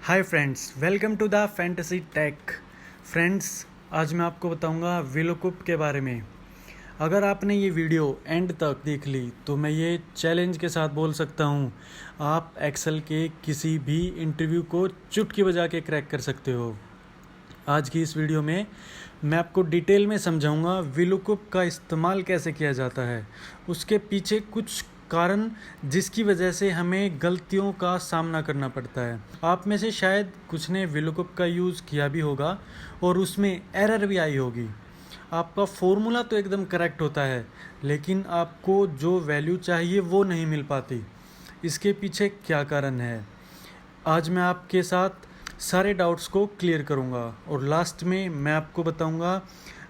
Hi friends, welcome to the fantasy tech. Friends, आज मैं आपको बताऊंगा वीलुकअप के बारे में। अगर आपने ये वीडियो एंड तक देख ली तो मैं ये चैलेंज के साथ बोल सकता हूँ, आप एक्सेल के किसी भी इंटरव्यू को चुटकी बजा के क्रैक कर सकते हो। आज की इस वीडियो में मैं आपको डिटेल में समझाऊंगा वीलुकअप का इस्तेमाल कैसे किया जाता है, उसके पीछे कुछ कारण जिसकी वजह से हमें गलतियों का सामना करना पड़ता है। आप में से शायद कुछ ने वीलुकअप का यूज़ किया भी होगा और उसमें एरर भी आई होगी। आपका फॉर्मूला तो एकदम करेक्ट होता है, लेकिन आपको जो वैल्यू चाहिए वो नहीं मिल पाती। इसके पीछे क्या कारण है, आज मैं आपके साथ सारे डाउट्स को क्लियर करूंगा और लास्ट में मैं आपको बताऊंगा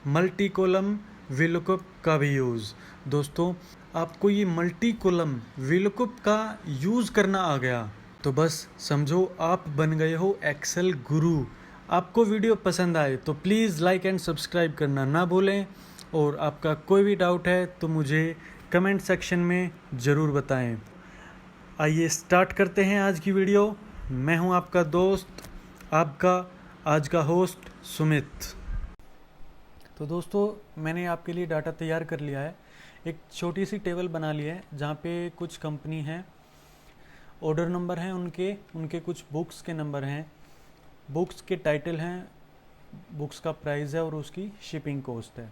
मल्टी कॉलम वीलुकअप का भी यूज़। दोस्तों, आपको ये मल्टी कॉलम वीलुकअप का यूज़ करना आ गया तो बस समझो आप बन गए हो एक्सेल गुरु। आपको वीडियो पसंद आए तो प्लीज़ लाइक एंड सब्सक्राइब करना ना भूलें, और आपका कोई भी डाउट है तो मुझे कमेंट सेक्शन में ज़रूर बताएं। आइए स्टार्ट करते हैं आज की वीडियो। मैं हूं आपका दोस्त, आपका आज का होस्ट सुमित। तो दोस्तों, मैंने आपके लिए डाटा तैयार कर लिया है। एक छोटी सी टेबल बना ली है जहाँ पे कुछ कंपनी हैं, ऑर्डर नंबर हैं उनके उनके कुछ बुक्स के नंबर हैं, बुक्स के टाइटल हैं, बुक्स का प्राइस है और उसकी शिपिंग कॉस्ट है।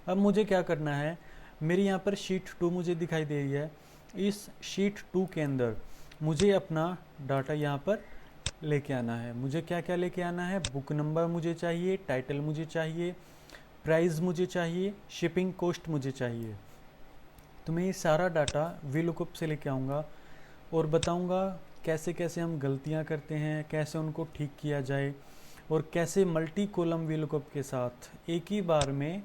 अब मुझे क्या करना है, मेरी यहाँ पर शीट 2 मुझे दिखाई दे रही है। इस शीट 2 के अंदर मुझे अपना डाटा यहाँ पर लेके आना है। मुझे क्या क्या लेके आना है, बुक नंबर मुझे चाहिए, टाइटल मुझे चाहिए, प्राइस मुझे चाहिए, शिपिंग कॉस्ट मुझे चाहिए। तो मैं ये सारा डाटा वीलुकअप से लेके आऊँगा और बताऊँगा कैसे कैसे हम गलतियाँ करते हैं, कैसे उनको ठीक किया जाए, और कैसे मल्टी कॉलम वीलुकअप के साथ एक ही बार में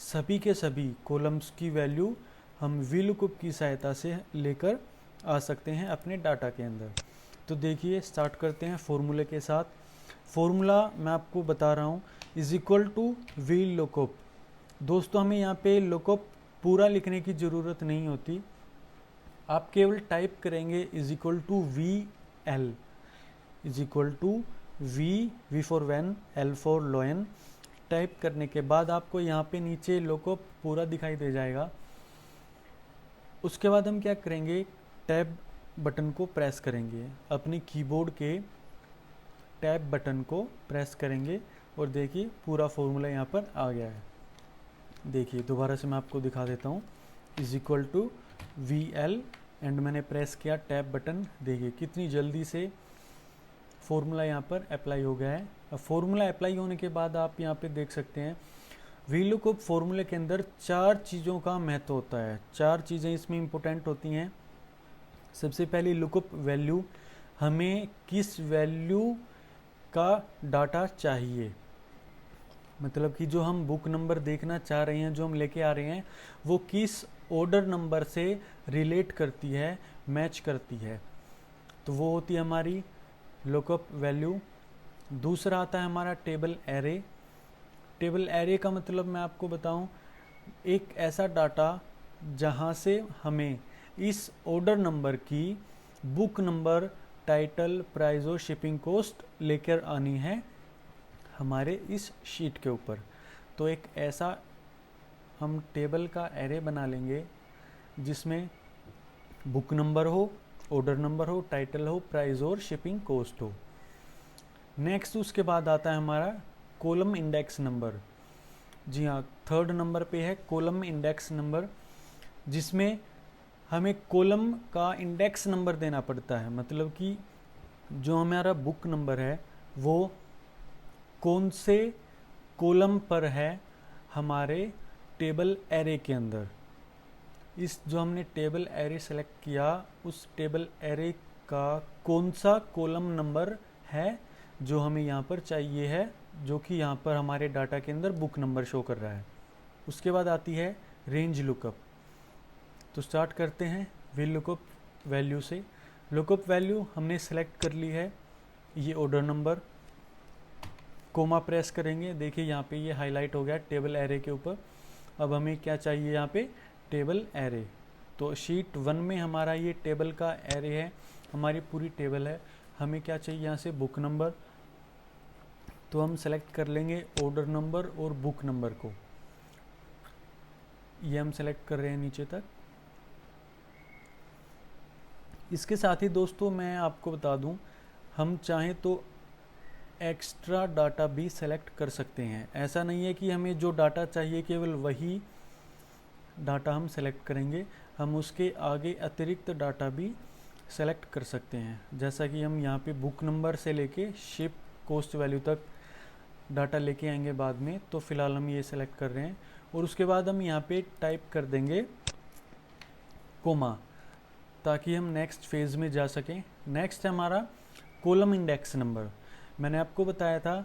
सभी के सभी कॉलम्स की वैल्यू हम वीलुकअप की सहायता से लेकर आ सकते हैं अपने डाटा के अंदर। तो देखिए, स्टार्ट करते हैं फॉर्मूले के साथ। फॉर्मूला मैं आपको बता रहा हूँ, इज इक्वल टू वीलुकअप। दोस्तों, हमें यहाँ पे लुकअप पूरा लिखने की ज़रूरत नहीं होती, आप केवल टाइप करेंगे is equal to V L, is equal to V for van, L for lion. Type करने के बाद आपको यहाँ पे नीचे लुकअप पूरा दिखाई दे जाएगा। उसके बाद हम क्या करेंगे, टैब बटन को प्रेस करेंगे, अपने कीबोर्ड के टैब बटन को प्रेस करेंगे और देखिए पूरा फॉर्मूला यहाँ पर आ गया है। देखिए दोबारा से मैं आपको दिखा देता हूँ, is equal to V L and मैंने प्रेस किया टैब बटन। देखिए कितनी जल्दी से फॉर्मूला यहाँ पर अप्लाई हो गया है। अब फॉर्मूला अप्लाई होने के बाद आप यहाँ पे देख सकते हैं वीलुकअप फॉर्मूले के अंदर 4 चीज़ों का महत्व होता है। 4 चीज़ें इसमें इंपॉर्टेंट होती हैं। सबसे पहली लुकअप वैल्यू, हमें किस वैल्यू का डाटा चाहिए, मतलब कि जो हम बुक नंबर देखना चाह रहे हैं, जो हम लेके आ रहे हैं, वो किस ऑर्डर नंबर से रिलेट करती है, मैच करती है, तो वो होती है हमारी लुकअप वैल्यू। दूसरा आता है हमारा टेबल एरे। टेबल एरे का मतलब मैं आपको बताऊं, एक ऐसा डाटा जहां से हमें इस ऑर्डर नंबर की बुक नंबर, टाइटल, प्राइस और शिपिंग कॉस्ट लेकर आनी है हमारे इस शीट के ऊपर। तो एक ऐसा हम टेबल का एरे बना लेंगे जिसमें बुक नंबर हो, ऑर्डर नंबर हो, टाइटल हो, प्राइस और शिपिंग कॉस्ट हो। नेक्स्ट उसके बाद आता है हमारा कॉलम इंडेक्स नंबर। जी हाँ, 3rd नंबर पे है कॉलम इंडेक्स नंबर, जिसमें हमें कॉलम का इंडेक्स नंबर देना पड़ता है। मतलब कि जो हमारा बुक नंबर है वो कौन से कॉलम पर है हमारे टेबल एरे के अंदर। इस जो हमने टेबल एरे सेलेक्ट किया, उस टेबल एरे का कौन सा कॉलम नंबर है जो हमें यहाँ पर चाहिए है, जो कि यहाँ पर हमारे डाटा के अंदर बुक नंबर शो कर रहा है। उसके बाद आती है रेंज लुकअप। तो स्टार्ट करते हैं वी लुकअप वैल्यू से। लुकअप वैल्यू हमने सेलेक्ट कर ली है, ये ऑर्डर नंबर, कोमा प्रेस करेंगे। देखिए यहाँ पे ये हाईलाइट हो गया टेबल एरे के ऊपर। अब हमें क्या चाहिए यहाँ पे, टेबल एरे। तो शीट 1 में हमारा ये टेबल का एरे है, हमारी पूरी टेबल है। हमें क्या चाहिए यहाँ से, बुक नंबर। तो हम सेलेक्ट कर लेंगे ऑर्डर नंबर और बुक नंबर को, ये हम सेलेक्ट कर रहे हैं नीचे तक। इसके साथ ही दोस्तों मैं आपको बता दूं, हम चाहें तो एक्स्ट्रा डाटा भी सेलेक्ट कर सकते हैं। ऐसा नहीं है कि हमें जो डाटा चाहिए केवल वही डाटा हम सेलेक्ट करेंगे, हम उसके आगे अतिरिक्त डाटा भी सेलेक्ट कर सकते हैं। जैसा कि हम यहाँ पे बुक नंबर से लेके शिप कॉस्ट वैल्यू तक डाटा लेके आएंगे बाद में, तो फ़िलहाल हम ये सेलेक्ट कर रहे हैं। और उसके बाद हम यहाँ पे टाइप कर देंगे कोमा, ताकि हम नेक्स्ट फेज़ में जा सकें। नेक्स्ट है हमारा कॉलम इंडेक्स नंबर। मैंने आपको बताया था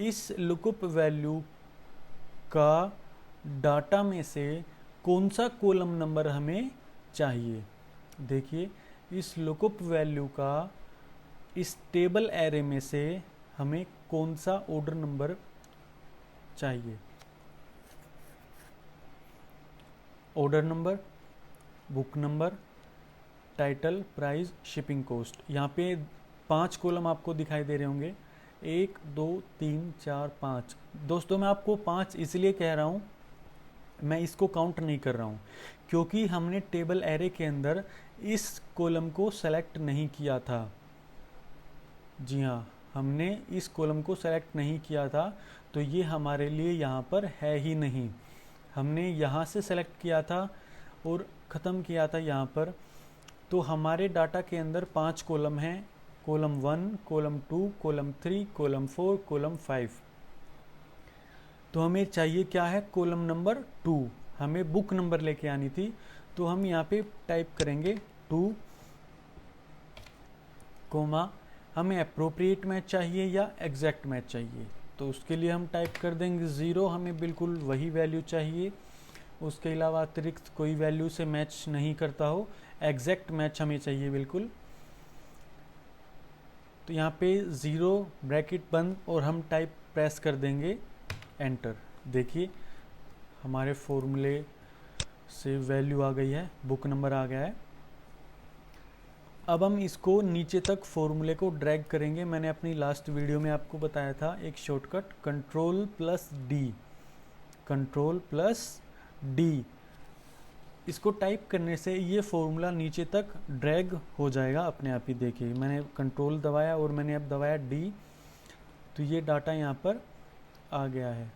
इस लुकअप वैल्यू का डाटा में से कौन सा कॉलम नंबर हमें चाहिए। देखिए, इस लुकअप वैल्यू का इस टेबल एरे में से हमें कौन सा ऑर्डर नंबर चाहिए। Order number, book number, title, price, shipping cost. यहाँ पे 5 कॉलम आपको दिखाई दे रहे होंगे, 1 2 3 4 5। दोस्तों मैं आपको 5 इसलिए कह रहा हूँ, मैं इसको काउंट नहीं कर रहा हूँ, क्योंकि हमने टेबल एरे के अंदर इस कॉलम को सेलेक्ट नहीं किया था। जी हाँ, हमने इस कॉलम को सेलेक्ट नहीं किया था, तो ये हमारे लिए यहाँ पर है ही नहीं। हमने यहाँ से सेलेक्ट किया था और ख़त्म किया था यहाँ पर। तो हमारे डाटा के अंदर 5 कॉलम हैं, column 1, column 2, column 3, column 4, column 5। तो हमें चाहिए क्या है, कॉलम नंबर 2। हमें बुक नंबर लेके आनी थी, तो हम यहाँ पे टाइप करेंगे 2, कोमा, हमें अप्रोप्रिएट मैच चाहिए या एग्जैक्ट मैच चाहिए। तो उसके लिए हम टाइप कर देंगे 0, हमें बिल्कुल वही वैल्यू चाहिए, उसके अलावा अतिरिक्त कोई वैल्यू से मैच नहीं करता हो, एग्जैक्ट मैच हमें चाहिए बिल्कुल। तो यहाँ पे 0 ब्रैकेट बंद और हम टाइप प्रेस कर देंगे एंटर। देखिए हमारे फॉर्मूले से वैल्यू आ गई है, बुक नंबर आ गया है। अब हम इसको नीचे तक फॉर्मूले को ड्रैग करेंगे। मैंने अपनी लास्ट वीडियो में आपको बताया था एक शॉर्टकट कंट्रोल+D, कंट्रोल+D। इसको टाइप करने से ये फॉर्मूला नीचे तक ड्रैग हो जाएगा अपने आप ही। देखिए मैंने कंट्रोल दबाया और मैंने अब दबाया D, तो ये डाटा यहाँ पर आ गया है।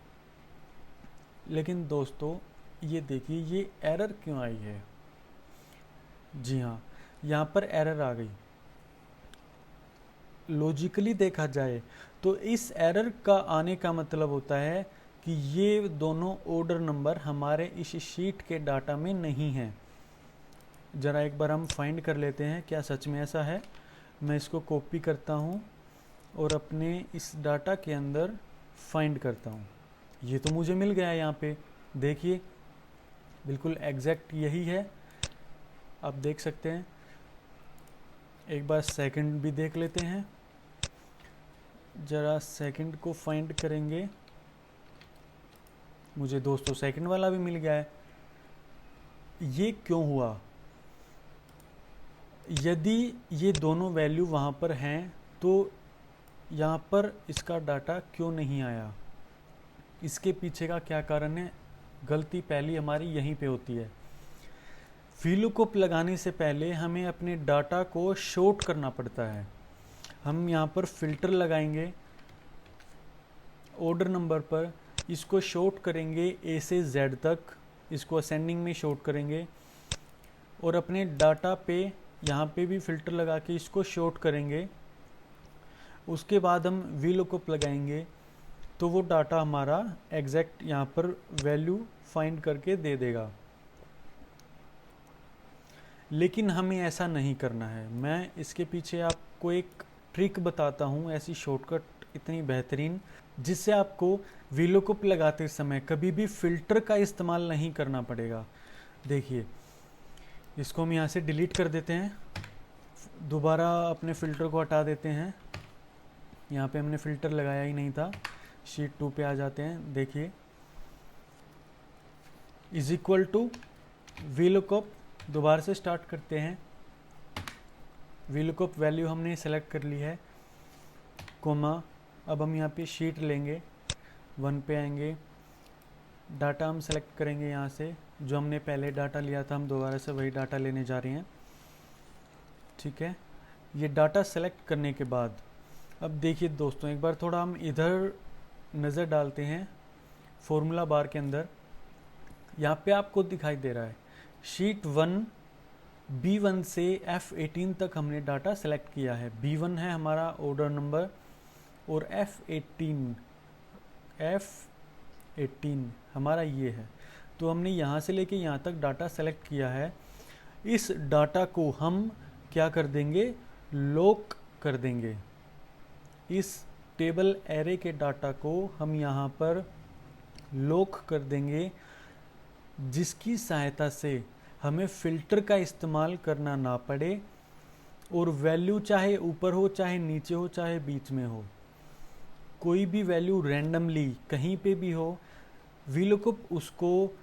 लेकिन दोस्तों ये देखिए, ये एरर क्यों आई है। जी हाँ, यहाँ पर एरर आ गई। लॉजिकली देखा जाए तो इस एरर का आने का मतलब होता है कि ये दोनों ऑर्डर नंबर हमारे इस शीट के डाटा में नहीं हैं। ज़रा एक बार हम फाइंड कर लेते हैं क्या सच में ऐसा है। मैं इसको कॉपी करता हूँ और अपने इस डाटा के अंदर फाइंड करता हूँ। ये तो मुझे मिल गया है यहाँ पे, देखिए बिल्कुल एग्जैक्ट यही है, आप देख सकते हैं। एक बार सेकंड भी देख लेते हैं, ज़रा सेकंड को फाइंड करेंगे। मुझे दोस्तों सेकंड वाला भी मिल गया है। ये क्यों हुआ? यदि ये दोनों वैल्यू वहाँ पर हैं तो यहाँ पर इसका डाटा क्यों नहीं आया? इसके पीछे का क्या कारण है? गलती पहली हमारी यहीं पे होती है। वीलुकअप लगाने से पहले हमें अपने डाटा को शॉर्ट करना पड़ता है। हम यहाँ पर फिल्टर लगाएंगे ऑर्डर नंबर पर, इसको शॉर्ट करेंगे A से Z तक, इसको असेंडिंग में शॉर्ट करेंगे और अपने डाटा पे यहाँ पे भी फिल्टर लगा के इसको शॉर्ट करेंगे। उसके बाद हम वीलुकअप लगाएंगे तो वो डाटा हमारा एग्जैक्ट यहाँ पर वैल्यू फाइंड करके दे देगा। लेकिन हमें ऐसा नहीं करना है। मैं इसके पीछे आपको एक ट्रिक बताता हूँ, ऐसी शॉर्टकट इतनी बेहतरीन, जिससे आपको वीलुकअप लगाते समय कभी भी फ़िल्टर का इस्तेमाल नहीं करना पड़ेगा। देखिए इसको हम यहाँ से डिलीट कर देते हैं, दोबारा अपने फ़िल्टर को हटा देते हैं। यहाँ पे हमने फ़िल्टर लगाया ही नहीं था। शीट 2 पे आ जाते हैं। देखिए इज इक्वल टू वीलुकअप, दोबारा से स्टार्ट करते हैं। VLOOKUP वैल्यू हमने सेलेक्ट कर ली है, कोमा। अब हम यहाँ पे शीट लेंगे, 1 पे आएंगे, डाटा हम सेलेक्ट करेंगे यहाँ से, जो हमने पहले डाटा लिया था हम दोबारा से वही डाटा लेने जा रहे हैं। ठीक है, ये डाटा सेलेक्ट करने के बाद अब देखिए दोस्तों, एक बार थोड़ा हम इधर नज़र डालते हैं फॉर्मूला बार के अंदर। यहाँ पे आपको दिखाई दे रहा है शीट 1 B1 से F18 तक हमने डाटा सेलेक्ट किया है। B1 है हमारा ऑर्डर नंबर और F18 हमारा ये है। तो हमने यहाँ से लेके यहाँ तक डाटा सेलेक्ट किया है। इस डाटा को हम क्या कर देंगे, लॉक कर देंगे। इस टेबल एरे के डाटा को हम यहाँ पर लॉक कर देंगे, जिसकी सहायता से हमें फ़िल्टर का इस्तेमाल करना ना पड़े और वैल्यू चाहे ऊपर हो, चाहे नीचे हो, चाहे बीच में हो, कोई भी वैल्यू रैंडमली कहीं पे भी हो, VLOOKUP उसको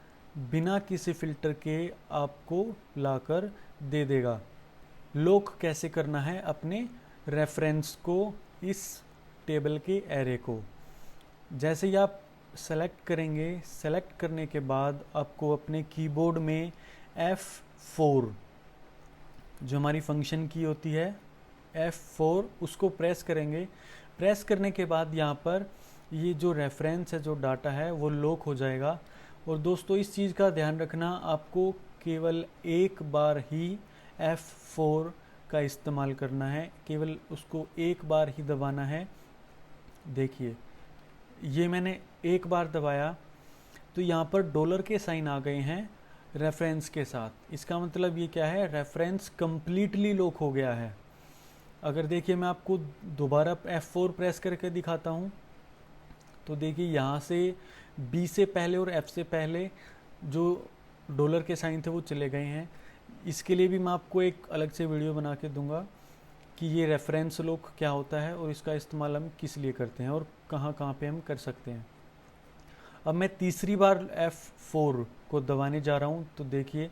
बिना किसी फ़िल्टर के आपको लाकर दे देगा। लॉक कैसे करना है अपने रेफरेंस को, इस टेबल के एरे को। जैसे ही आप सेलेक्ट करेंगे, सेलेक्ट करने के बाद आपको अपने कीबोर्ड में F4 जो हमारी फंक्शन की होती है, F4 उसको प्रेस करेंगे। प्रेस करने के बाद यहाँ पर ये जो रेफरेंस है, जो डाटा है, वो लॉक हो जाएगा। और दोस्तों इस चीज़ का ध्यान रखना, आपको केवल एक बार ही F4 का इस्तेमाल करना है, केवल उसको एक बार ही दबाना है। देखिए ये मैंने एक बार दबाया तो यहाँ पर डॉलर के साइन आ गए हैं रेफरेंस के साथ। इसका मतलब ये क्या है, रेफरेंस कम्प्लीटली लॉक हो गया है। अगर देखिए मैं आपको दोबारा F4 प्रेस करके दिखाता हूँ तो देखिए यहाँ से B से पहले और F से पहले जो डॉलर के साइन थे वो चले गए हैं। इसके लिए भी मैं आपको एक अलग से वीडियो बना के दूंगा कि ये रेफरेंस लॉक क्या होता है और इसका इस्तेमाल हम किस लिए करते हैं और कहाँ कहाँ पे हम कर सकते हैं। अब मैं तीसरी बार F4 को दबाने जा रहा हूँ तो देखिए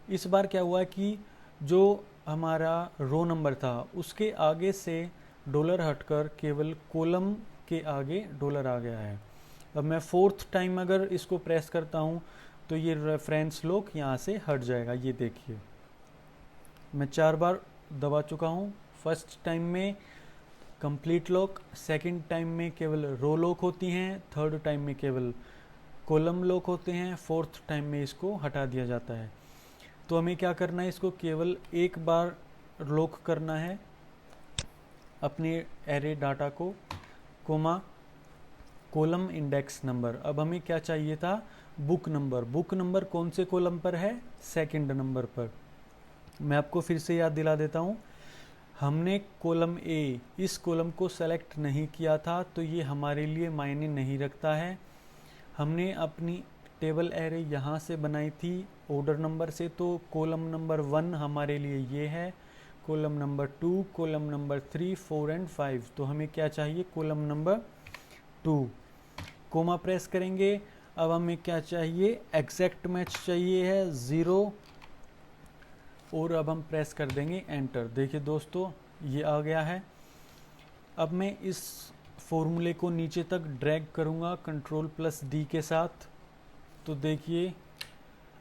इस बार क्या हुआ कि जो हमारा रो नंबर था उसके आगे से डॉलर हटकर केवल कॉलम के आगे डॉलर आ गया है। अब मैं 4th टाइम अगर इसको प्रेस करता हूँ तो ये रेफरेंस लॉक यहाँ से हट जाएगा। ये देखिए मैं 4 बार दबा चुका हूँ। फर्स्ट टाइम में कंप्लीट लॉक, सेकंड टाइम में केवल रो लॉक होती हैं, थर्ड टाइम में केवल कॉलम लॉक होते हैं, फोर्थ टाइम में इसको हटा दिया जाता है। तो हमें क्या करना है, इसको केवल एक बार लॉक करना है अपने एरे डाटा को, कोमा कॉलम इंडेक्स नंबर। अब हमें क्या चाहिए था, बुक नंबर। बुक नंबर कौन से कॉलम पर है, सेकंड नंबर पर। मैं आपको फिर से याद दिला देता हूँ, हमने कॉलम ए इस कॉलम को सेलेक्ट नहीं किया था तो ये हमारे लिए मायने नहीं रखता है। हमने अपनी टेबल एरे यहाँ से बनाई थी ऑर्डर नंबर से, तो कॉलम नंबर 1 हमारे लिए ये है, column number 2, column number 3, 4 and 5। तो हमें क्या चाहिए, कॉलम नंबर 2। कोमा प्रेस करेंगे। अब हमें क्या चाहिए, एग्जैक्ट मैच चाहिए है 0 और अब हम प्रेस कर देंगे एंटर। देखिए दोस्तों ये आ गया है। अब मैं इस फॉर्मूले को नीचे तक ड्रैग करूँगा Ctrl+D के साथ। तो देखिए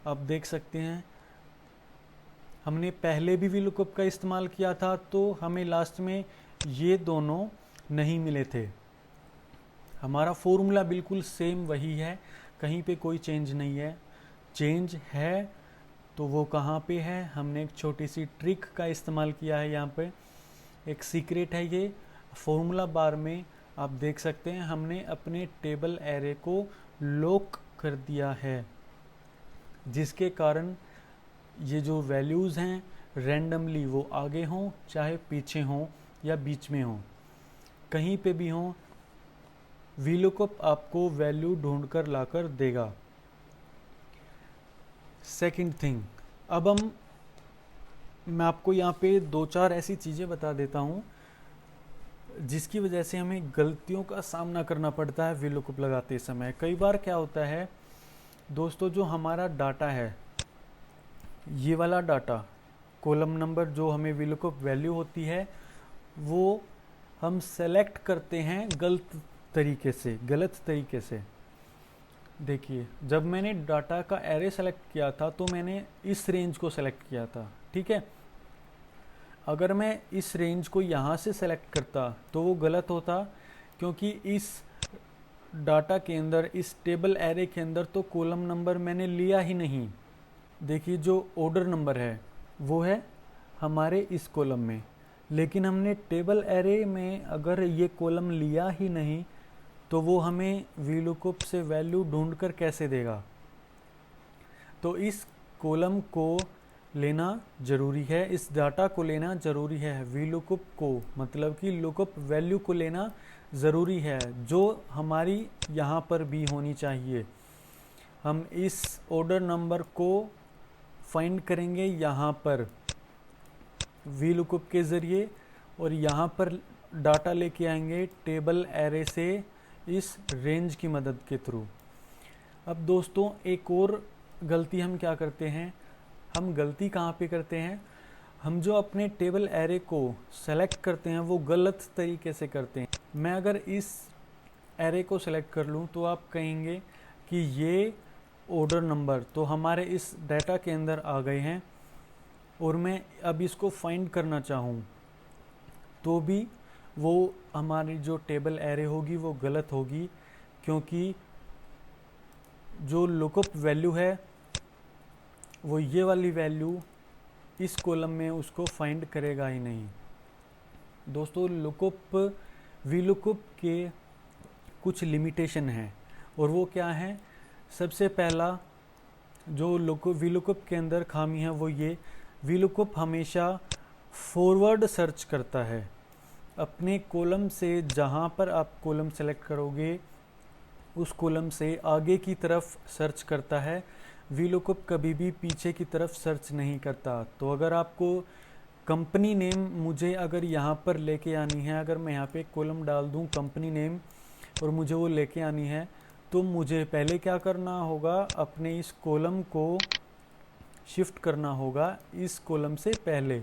आप देख सकते हैं हमने पहले भी VLOOKUP का इस्तेमाल किया था तो हमें लास्ट में ये दोनों नहीं मिले थे। हमारा फॉर्मूला बिल्कुल सेम वही है, कहीं पे कोई चेंज नहीं है। चेंज है तो वो कहाँ पे है, हमने एक छोटी सी ट्रिक का इस्तेमाल किया है। यहाँ पे एक सीक्रेट है, ये फॉर्मूला बार में आप देख सकते हैं हमने अपने टेबल एरे को लॉक कर दिया है, जिसके कारण ये जो वैल्यूज़ हैं रैंडमली वो आगे हों चाहे पीछे हों या बीच में हों, कहीं पे भी हों, VLOOKUP आपको वैल्यू ढूंढ कर ला कर देगा। सेकंड थिंग, अब मैं आपको यहाँ पे 2-4 ऐसी चीज़ें बता देता हूँ जिसकी वजह से हमें गलतियों का सामना करना पड़ता है VLOOKUP लगाते समय। कई बार क्या होता है दोस्तों, जो हमारा डाटा है, ये वाला डाटा कॉलम नंबर जो हमें वीलुकअप वैल्यू होती है वो हम सेलेक्ट करते हैं गलत तरीके से। देखिए, जब मैंने डाटा का एरे सेलेक्ट किया था तो मैंने इस रेंज को सेलेक्ट किया था, ठीक है। अगर मैं इस रेंज को यहाँ से सेलेक्ट करता तो वो गलत होता, क्योंकि इस डाटा के अंदर, इस टेबल एरे के अंदर तो कॉलम नंबर मैंने लिया ही नहीं। देखिए, जो ऑर्डर नंबर है वो है हमारे इस कॉलम में, लेकिन हमने टेबल एरे में अगर ये कॉलम लिया ही नहीं तो वो हमें वीलुकअप से वैल्यू ढूंढकर कैसे देगा। तो इस कॉलम को लेना ज़रूरी है, इस डाटा को लेना ज़रूरी है, वीलुकअप को मतलब कि लुकअप वैल्यू को लेना ज़रूरी है, जो हमारी यहाँ पर भी होनी चाहिए। हम इस ऑर्डर नंबर को फाइंड करेंगे यहाँ पर वीलुकअप के ज़रिए, और यहाँ पर डाटा लेके आएंगे टेबल एरे से इस रेंज की मदद के थ्रू। अब दोस्तों, एक और गलती हम क्या करते हैं, हम गलती कहाँ पे करते हैं, हम जो अपने टेबल एरे को सेलेक्ट करते हैं वो गलत तरीके से करते हैं। मैं अगर इस एरे को सेलेक्ट कर लूँ तो आप कहेंगे कि ये ऑर्डर नंबर तो हमारे इस डाटा के अंदर आ गए हैं, और मैं अब इसको फाइंड करना चाहूँ तो भी वो हमारी जो टेबल एरे होगी वो गलत होगी, क्योंकि जो लुकअप वैल्यू है वो ये वाली वैल्यू इस कॉलम में उसको फाइंड करेगा ही नहीं। दोस्तों, वीलुकअप के कुछ लिमिटेशन हैं, और वो क्या है। सबसे पहला जो वीलुकअप के अंदर खामी है वो ये, वीलुकअप हमेशा फॉरवर्ड सर्च करता है। अपने कॉलम से, जहाँ पर आप कॉलम सेलेक्ट करोगे उस कॉलम से आगे की तरफ सर्च करता है। वीलुकअप कभी भी पीछे की तरफ सर्च नहीं करता। तो अगर आपको कंपनी नेम मुझे अगर यहाँ पर लेके आनी है, अगर मैं यहाँ पे कॉलम डाल दूँ कंपनी नेम और मुझे वो लेके आनी है, तो मुझे पहले क्या करना होगा, अपने इस कॉलम को शिफ्ट करना होगा इस कॉलम से पहले,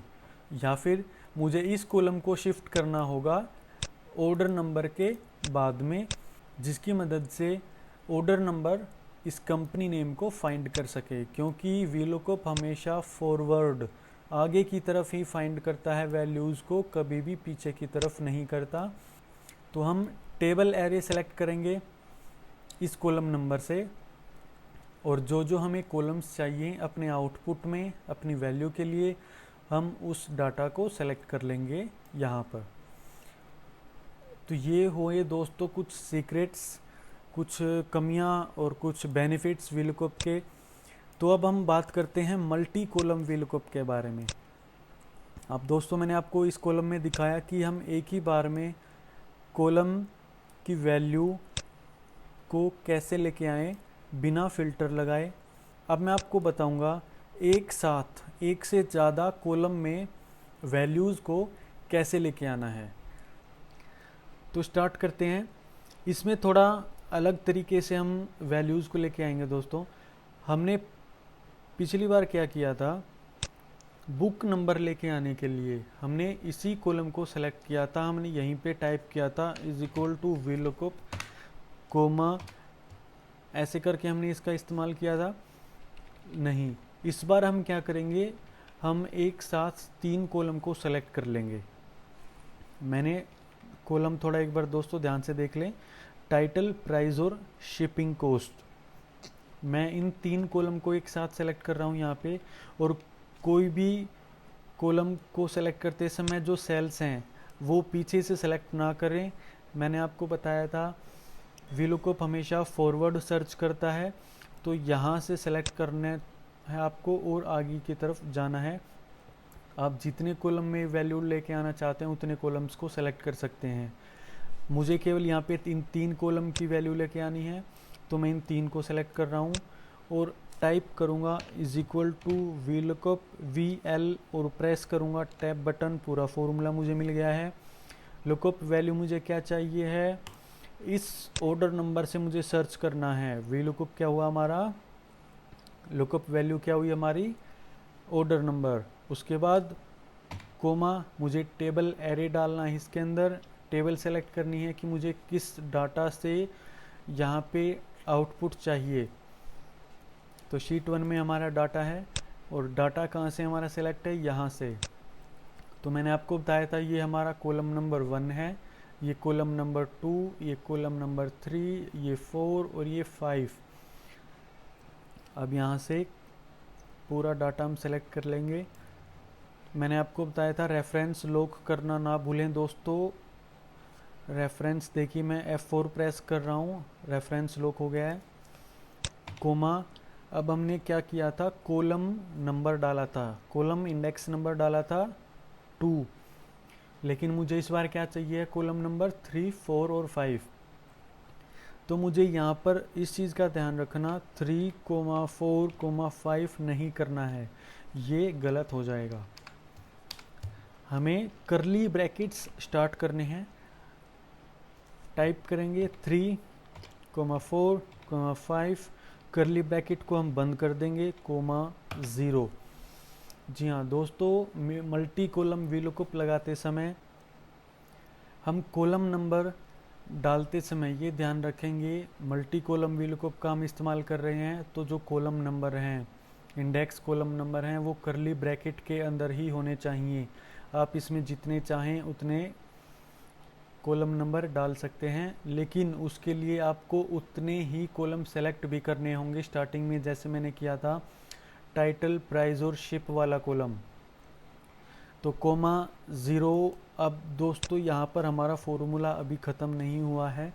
या फिर मुझे इस कॉलम को शिफ्ट करना होगा ऑर्डर नंबर के बाद में, जिसकी मदद से ऑर्डर नंबर इस कंपनी नेम को फाइंड कर सके। क्योंकि वीलुकअप हमेशा फॉरवर्ड, आगे की तरफ ही फाइंड करता है वैल्यूज़ को, कभी भी पीछे की तरफ नहीं करता। तो हम टेबल एरे सेलेक्ट करेंगे इस कॉलम नंबर से, और जो जो हमें कॉलम्स चाहिए अपने आउटपुट में अपनी वैल्यू के लिए, हम उस डाटा को सेलेक्ट कर लेंगे यहाँ पर। तो ये हुए दोस्तों कुछ सीक्रेट्स, कुछ कमियां और कुछ बेनिफिट्स वीलुकअप के। तो अब हम बात करते हैं मल्टी कॉलम वीलुकअप के बारे में। अब दोस्तों, मैंने आपको इस कॉलम में दिखाया कि हम एक ही बार में कॉलम की वैल्यू को कैसे लेके आएँ बिना फ़िल्टर लगाए। अब मैं आपको बताऊंगा एक साथ एक से ज़्यादा कॉलम में वैल्यूज़ को कैसे लेके आना है। तो स्टार्ट करते हैं। इसमें थोड़ा अलग तरीके से हम वैल्यूज़ को लेके आएंगे दोस्तों। हमने पिछली बार क्या किया था, बुक नंबर लेके आने के लिए हमने इसी कॉलम को सेलेक्ट किया था, हमने यहीं पे टाइप किया था = वीलुकअप कोमा, ऐसे करके हमने इसका इस्तेमाल किया था। नहीं, इस बार हम क्या करेंगे, हम एक साथ 3 कॉलम को सेलेक्ट कर लेंगे। मैंने कॉलम थोड़ा एक बार दोस्तों ध्यान से देख लें, टाइटल, प्राइस और शिपिंग कॉस्ट। मैं इन 3 कॉलम को एक साथ सेलेक्ट कर रहा हूँ यहाँ पे। और कोई भी कॉलम को सेलेक्ट करते समय जो सेल्स हैं वो पीछे से सेलेक्ट ना करें। मैंने आपको बताया था वीलुकअप हमेशा फॉरवर्ड सर्च करता है, तो यहाँ से सेलेक्ट करना है आपको और आगे की तरफ जाना है। आप जितने कॉलम में वैल्यू लेके आना चाहते हैं उतने कॉलम्स को सेलेक्ट कर सकते हैं। मुझे केवल यहाँ पे 3 कॉलम की वैल्यू लेके आनी है, तो मैं इन 3 को सेलेक्ट कर रहा हूँ और टाइप करूँगा = वीलुकअप VL और प्रेस करूँगा टैब बटन। पूरा फॉर्मूला मुझे मिल गया है। लुकअप वैल्यू मुझे क्या चाहिए है, इस ऑर्डर नंबर से मुझे सर्च करना है। वीलुकअप क्या हुआ हमारा, लुकअप वैल्यू क्या हुई हमारी, ऑर्डर नंबर। उसके बाद कोमा, मुझे टेबल एरे डालना है इसके अंदर। टेबल सेलेक्ट करनी है कि मुझे किस डाटा से यहाँ पे आउटपुट चाहिए। तो शीट 1 में हमारा डाटा है और डाटा कहाँ से हमारा सेलेक्ट है, यहाँ से। तो मैंने आपको बताया था ये हमारा कॉलम नंबर 1 है, ये कॉलम नंबर 2, ये कॉलम नंबर 3, ये 4 और ये 5। अब यहाँ से पूरा डाटा हम सेलेक्ट कर लेंगे। मैंने आपको बताया था रेफरेंस लॉक करना ना भूलें दोस्तों। रेफरेंस देखिए, मैं F4 प्रेस कर रहा हूँ, रेफरेंस लॉक हो गया है। कोमा, अब हमने क्या किया था, कॉलम नंबर डाला था, कॉलम इंडेक्स नंबर डाला था 2, लेकिन मुझे इस बार क्या चाहिए, कॉलम नंबर 3, 4 और 5। तो मुझे यहाँ पर इस चीज़ का ध्यान रखना, 3, 4, 5 नहीं करना है, ये गलत हो जाएगा। हमें करली ब्रैकेट्स स्टार्ट करने हैं। टाइप करेंगे 3, 4, 5, करली ब्रैकेट को हम बंद कर देंगे, 0। जी हाँ दोस्तों, मल्टी कॉलम वीलुकअप लगाते समय हम कॉलम नंबर डालते समय ये ध्यान रखेंगे, मल्टी कॉलम वीलुकअप का हम इस्तेमाल कर रहे हैं तो जो कॉलम नंबर हैं, इंडेक्स कॉलम नंबर हैं, वो करली ब्रैकेट के अंदर ही होने चाहिए। आप इसमें जितने चाहें उतने कॉलम नंबर डाल सकते हैं, लेकिन उसके लिए आपको उतने ही कॉलम सेलेक्ट भी करने होंगे स्टार्टिंग में, जैसे मैंने किया था टाइटल, प्राइस और शिप वाला कॉलम। तो 0। अब दोस्तों यहाँ पर हमारा फॉर्मूला अभी ख़त्म नहीं हुआ है,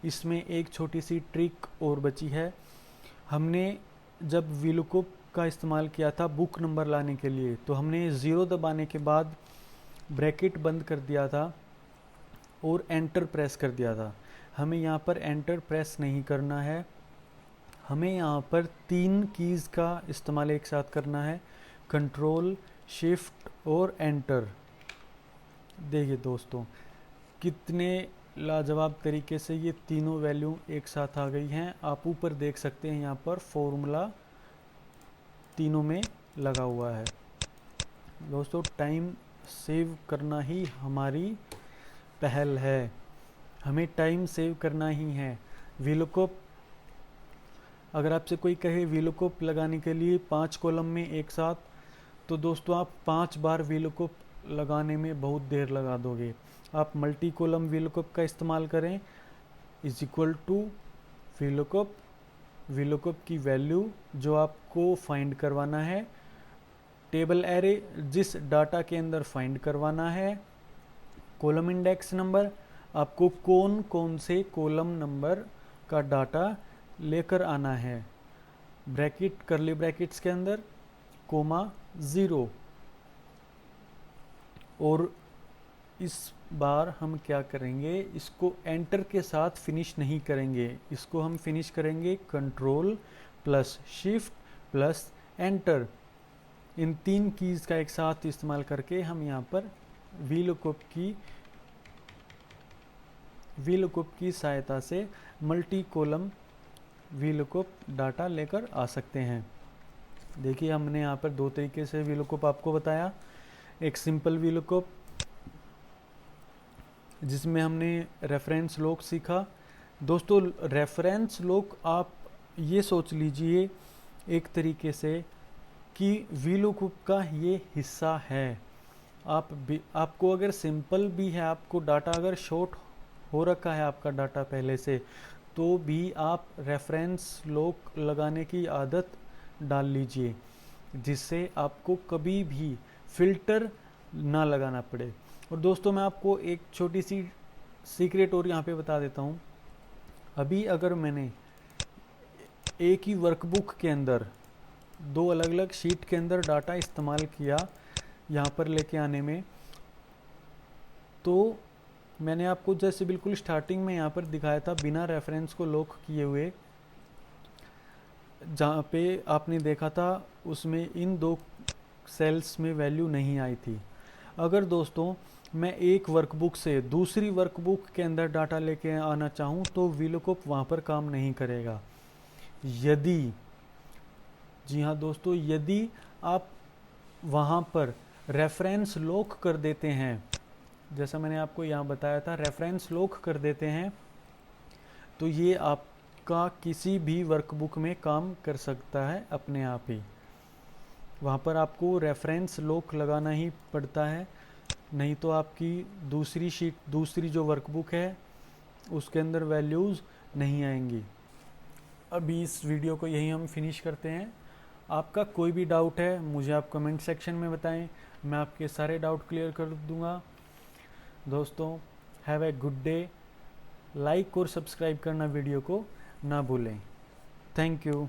इसमें एक छोटी सी ट्रिक और बची है। हमने जब वीलुकअप का इस्तेमाल किया था बुक नंबर लाने के लिए, तो हमने 0 दबाने के बाद ब्रैकेट बंद कर दिया था और एंटर प्रेस कर दिया था। हमें यहाँ पर एंटर प्रेस नहीं करना है, हमें यहाँ पर 3 कीज़ का इस्तेमाल एक साथ करना है, कंट्रोल, शिफ्ट और एंटर। देखिए दोस्तों, कितने लाजवाब तरीके से ये तीनों वैल्यू एक साथ आ गई हैं। आप ऊपर देख सकते हैं, यहाँ पर फॉर्मूला तीनों में लगा हुआ है। दोस्तों, टाइम सेव करना ही हमारी पहल है, हमें टाइम सेव करना ही है। वीलुकअप, अगर आपसे कोई कहे वीलुकअप लगाने के लिए 5 कॉलम में एक साथ, तो दोस्तों आप 5 बार वीलुकअप लगाने में बहुत देर लगा दोगे। आप मल्टी कॉलम वीलुकअप का इस्तेमाल करें, is equal to VLOOKUP, VLOOKUP की वैल्यू जो आपको फाइंड करवाना है, टेबल एरे जिस डाटा के अंदर फाइंड करवाना है, कॉलम इंडेक्स नंबर, आपको कौन कौन से कॉलम नंबर का डाटा लेकर आना है, ब्रैकेट, करली ब्रैकेट्स के अंदर, 0। और इस बार हम क्या करेंगे, इसको एंटर के साथ फिनिश नहीं करेंगे, इसको हम फिनिश करेंगे control plus shift plus enter. इन 3 कीज़ का एक साथ इस्तेमाल करके हम यहाँ पर वीलुकअप की सहायता से मल्टी कॉलम वीलुकअप डाटा लेकर आ सकते हैं। देखिए, हमने यहाँ पर 2 तरीके से वीलुकअप आपको बताया। एक सिंपल वीलुकअप जिसमें हमने रेफरेंस लॉक सीखा। दोस्तों, रेफरेंस लॉक आप ये सोच लीजिए एक तरीके से कि वीलुकअप का ये हिस्सा है। आपको अगर सिंपल भी है, आपको डाटा अगर शॉर्ट हो रखा है आपका डाटा पहले से, तो भी आप रेफरेंस लॉक लगाने की आदत डाल लीजिए, जिससे आपको कभी भी फिल्टर ना लगाना पड़े। और दोस्तों, मैं आपको एक छोटी सी सीक्रेट और यहाँ पे बता देता हूँ। अभी अगर मैंने एक ही वर्कबुक के अंदर 2 अलग अलग शीट के अंदर डाटा इस्तेमाल किया यहाँ पर लेके आने में, तो मैंने आपको जैसे बिल्कुल स्टार्टिंग में यहाँ पर दिखाया था बिना रेफरेंस को लॉक किए हुए, जहाँ पे आपने देखा था उसमें इन 2 सेल्स में वैल्यू नहीं आई थी। अगर दोस्तों मैं एक वर्कबुक से दूसरी वर्कबुक के अंदर डाटा लेके आना चाहूँ तो वीलुकअप वहाँ पर काम नहीं करेगा। यदि, जी हाँ दोस्तों, यदि आप वहाँ पर रेफरेंस लॉक कर देते हैं, जैसा मैंने आपको यहाँ बताया था, रेफरेंस लॉक कर देते हैं, तो ये आपका किसी भी वर्कबुक में काम कर सकता है अपने आप ही। वहाँ पर आपको रेफरेंस लॉक लगाना ही पड़ता है, नहीं तो आपकी दूसरी शीट, दूसरी जो वर्कबुक है उसके अंदर वैल्यूज़ नहीं आएंगी। अभी इस वीडियो को यही हम फिनिश करते हैं। आपका कोई भी डाउट है मुझे आप कमेंट सेक्शन में बताएं, मैं आपके सारे डाउट क्लियर कर दूंगा। दोस्तों, have a good day. Like और सब्सक्राइब करना वीडियो को ना भूलें। Thank you.